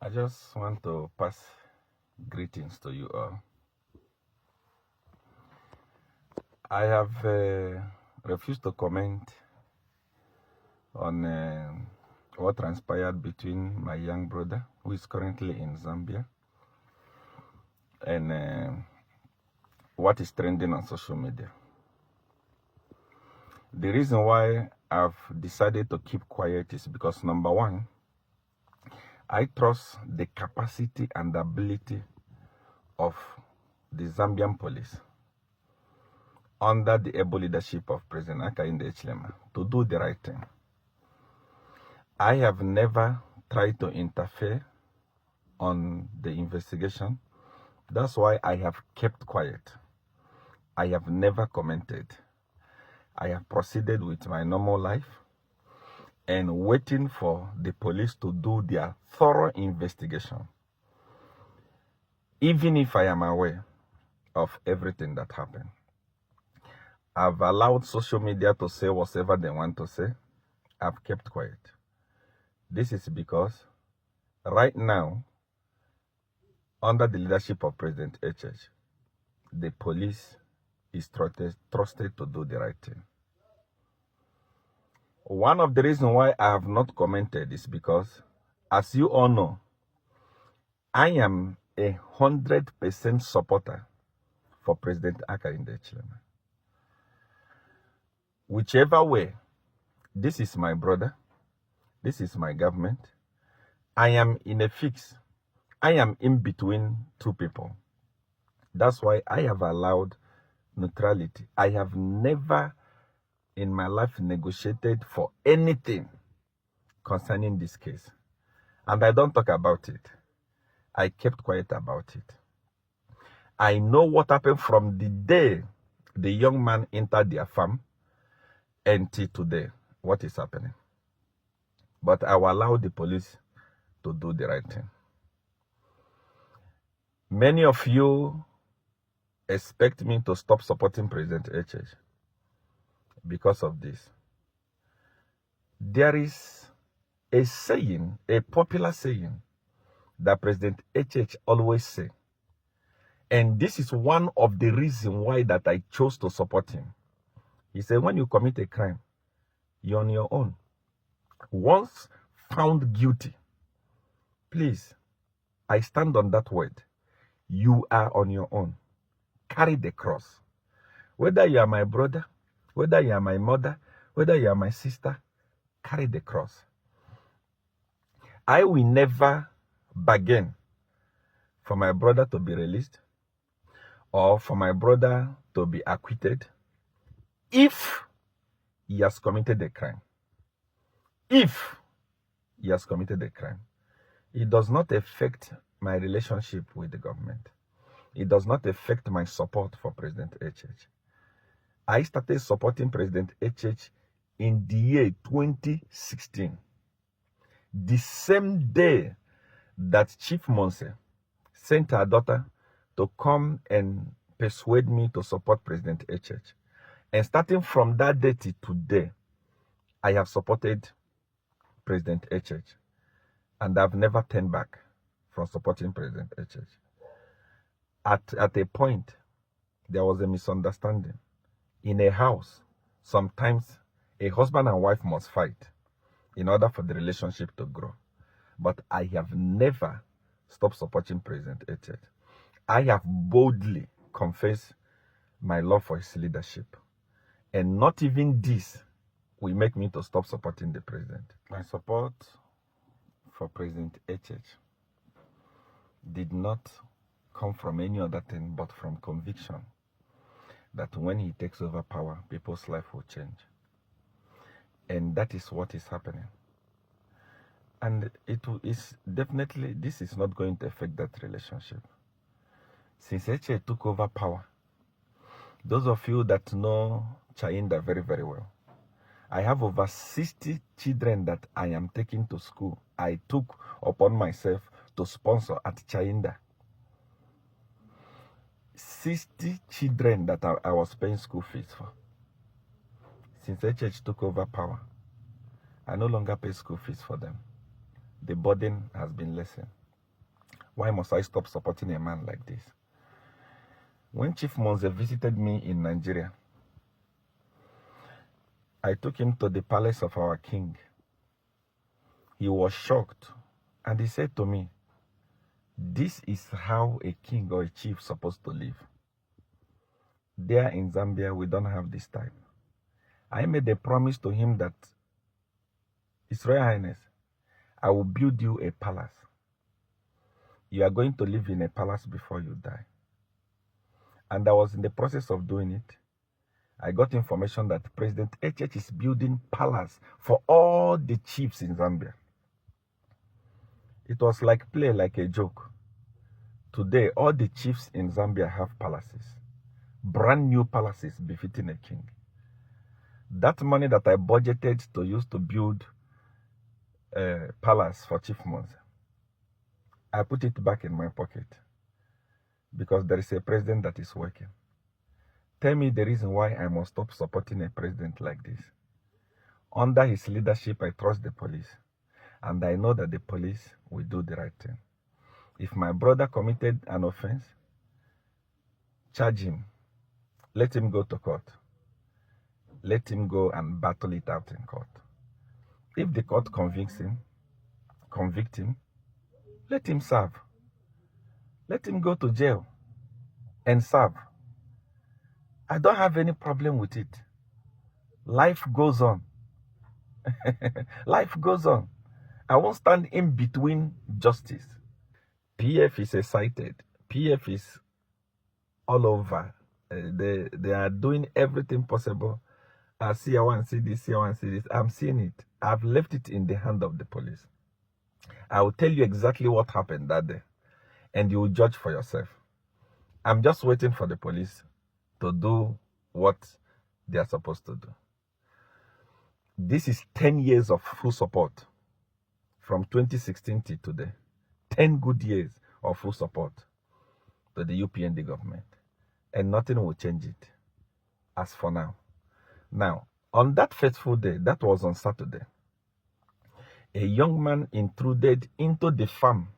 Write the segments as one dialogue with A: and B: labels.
A: I just want to pass greetings to you all. I have refused to comment on what transpired between my young brother, who is currently in Zambia, and what is trending on social media. The reason why I've decided to keep quiet is because, number one, I trust the capacity and ability of the Zambian police under the able leadership of President Hakainde Hichilema to do the right thing. I have never tried to interfere on the investigation. That's why I have kept quiet. I have never commented. I have proceeded with my normal life and waiting for the police to do their thorough investigation. Even if I am aware of everything that happened, I've allowed social media to say whatever they want to say. I've kept quiet. This is because right now, under the leadership of President HH, the police is trusted to do the right thing. One of the reasons why I have not commented is because, as you all know, I am 100% supporter for President Hakainde Hichilema. Whichever way, this is my brother, this is my government. I am in a fix. I am in between two people. That's why I have allowed neutrality. I have never in my life negotiated for anything concerning this case. And I don't talk about it. I kept quiet about it. I know what happened from the day the young man entered their farm until today, what is happening. But I will allow the police to do the right thing. Many of you expect me to stop supporting President HH because of this. There is a saying, a popular saying, that President HH always say, and this is one of the reasons why that I chose to support him. He said, when you commit a crime, you're on your own. Once found guilty, please, I stand on that word. You are on your own. Carry the cross. Whether you are my brother, whether you are my mother, whether you are my sister, carry the cross. I will never bargain for my brother to be released or for my brother to be acquitted if he has committed a crime. If he has committed a crime, it does not affect my relationship with the government. It does not affect my support for President HH. I started supporting President HH in the year 2016. The same day that Chief Monse sent her daughter to come and persuade me to support President HH. And starting from that day to today, I have supported President HH. And I've never turned back from supporting President HH. At a point, there was a misunderstanding. In a house, sometimes a husband and wife must fight in order for the relationship to grow. But I have never stopped supporting President HH. I have boldly confessed my love for his leadership. And not even this will make me to stop supporting the president. My support for President HH did not come from any other thing but from conviction that when he takes over power, people's life will change. And that is what is happening. And is definitely, this is not going to affect that relationship. Since HH took over power, those of you that know Chainda very, very well, I have over 60 children that I am taking to school. I took upon myself to sponsor at Chainda. 60 children that I was paying school fees for. Since HH took over power, I no longer pay school fees for them. The burden has been lessened. Why must I stop supporting a man like this? When Chief Monze visited me in Nigeria, I took him to the palace of our king. He was shocked, and he said to me, this is how a king or a chief is supposed to live. There in Zambia, we don't have this type. I made a promise to him that, His Royal Highness, I will build you a palace. You are going to live in a palace before you die. And I was in the process of doing it. I got information that President HH is building palace for all the chiefs in Zambia. It was like play, like a joke. Today, all the chiefs in Zambia have palaces. Brand new palaces befitting a king. That money that I budgeted to use to build a palace for Chief Monze, I put it back in my pocket because there is a president that is working. Tell me the reason why I must stop supporting a president like this. Under his leadership, I trust the police, and I know that the police will do the right thing. If my brother committed an offense, charge him. Let him go to court. Let him go and battle it out in court. If the court convict him, let him serve. Let him go to jail and serve. I don't have any problem with it. Life goes on. Life goes on. I won't stand in between justice. PF is excited. PF is all over. They are doing everything possible. SEER1, see this, SEER1, see this. I'm seeing it. I've left it in the hand of the police. I will tell you exactly what happened that day, and you will judge for yourself. I'm just waiting for the police to do what they are supposed to do. This is 10 years of full support from 2016 to today. 10 good years of full support to the UPND government, and nothing will change it as for now. Now, on that fateful day, that was on Saturday, a young man intruded into the farm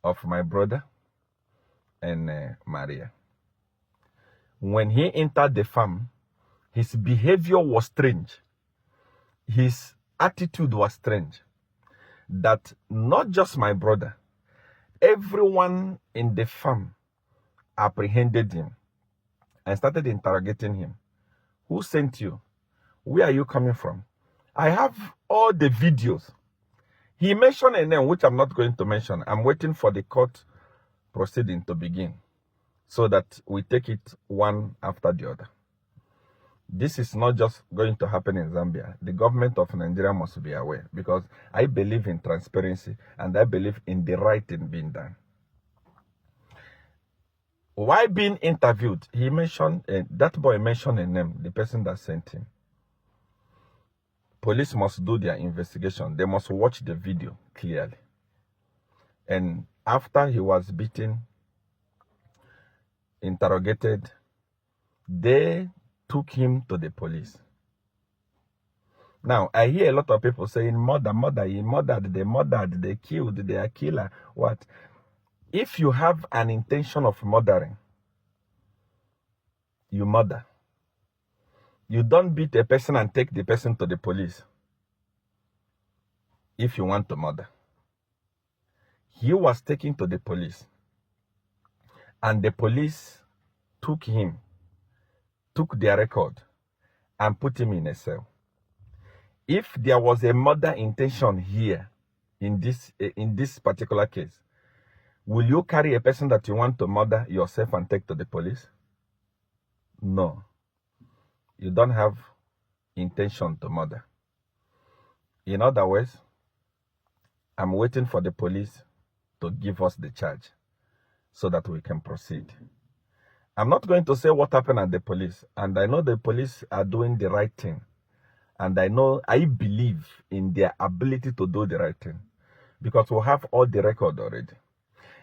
A: of my brother and Maria. When he entered the farm, his behavior was strange. His attitude was strange. That not just my brother, everyone in the farm apprehended him and started interrogating him. Who sent you? Where are you coming from? I have all the videos. He mentioned a name which I'm not going to mention. I'm waiting for the court proceeding to begin so that we take it one after the other. This is not just going to happen in Zambia. The government of Nigeria must be aware, because I believe in transparency and I believe in the right thing being done. While being interviewed, he mentioned, that boy mentioned a name, the person that sent him. Police must do their investigation. They must watch the video clearly. And after he was beaten, interrogated, they took him to the police. Now, I hear a lot of people saying, murder, he murdered, they killed, they are killer. What? If you have an intention of murdering, you murder. You don't beat a person and take the person to the police if you want to murder. He was taken to the police, and the police took him, took their record, and put him in a cell. If there was a murder intention here, in this particular case, will you carry a person that you want to murder yourself and take to the police? No. You don't have intention to murder. In other words, I'm waiting for the police to give us the charge so that we can proceed. I'm not going to say what happened at the police, and I know the police are doing the right thing, and I believe in their ability to do the right thing, because we have all the record already.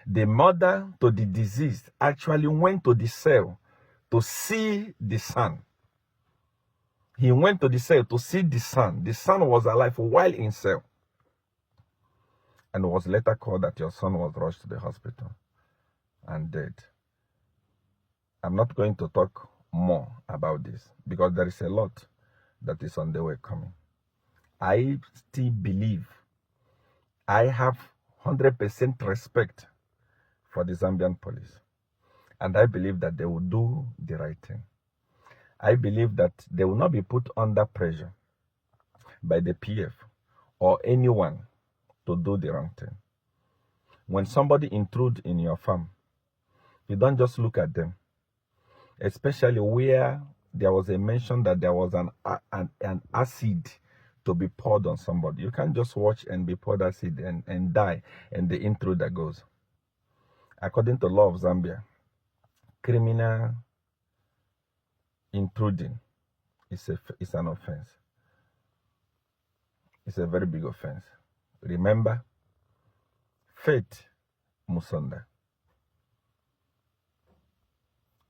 A: The mother to the deceased actually went to the cell to see the son. He went to the cell to see the son. The son was alive while in cell. and was later called that your son was rushed to the hospital and dead. I'm not going to talk more about this because there is a lot that is on the way coming. I still believe, I have 100% respect for the Zambian police, and I believe that they will do the right thing. I believe that they will not be put under pressure by the PF or anyone to do the wrong thing. When somebody intrudes in your farm, you don't just look at them, especially where there was a mention that there was an acid to be poured on somebody. You can't just watch and be poured acid and die, and the intruder goes. According to law of Zambia, criminal intruding is an offense. It's a very big offense. Remember, Faith Musonda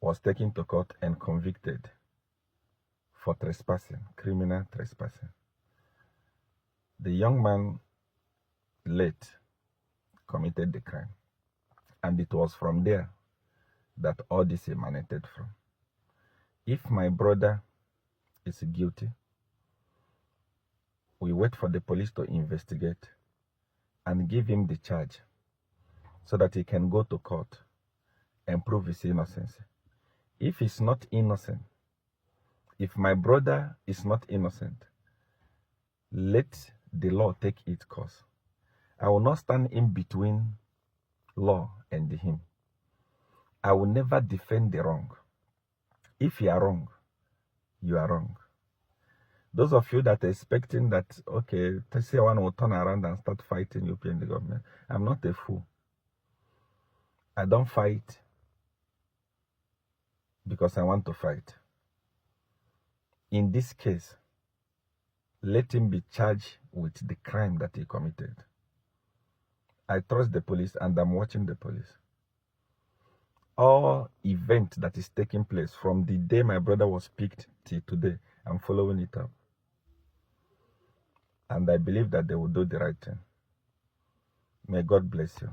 A: was taken to court and convicted for trespassing, criminal trespassing. The young man late committed the crime, and it was from there that all this emanated from. If my brother is guilty, we wait for the police to investigate and give him the charge so that he can go to court and prove his innocence. If he's not innocent, if my brother is not innocent, let the law take its course. I will not stand in between law and him. I will never defend the wrong. If you are wrong, you are wrong. Those of you that are expecting that, okay, SEER1 will turn around and start fighting you and the government, I'm not a fool. I don't fight because I want to fight. In this case, let him be charged with the crime that he committed. I trust the police and I'm watching the police. All event that is taking place from the day my brother was picked till today, I'm following it up. And I believe that they will do the right thing. May God bless you.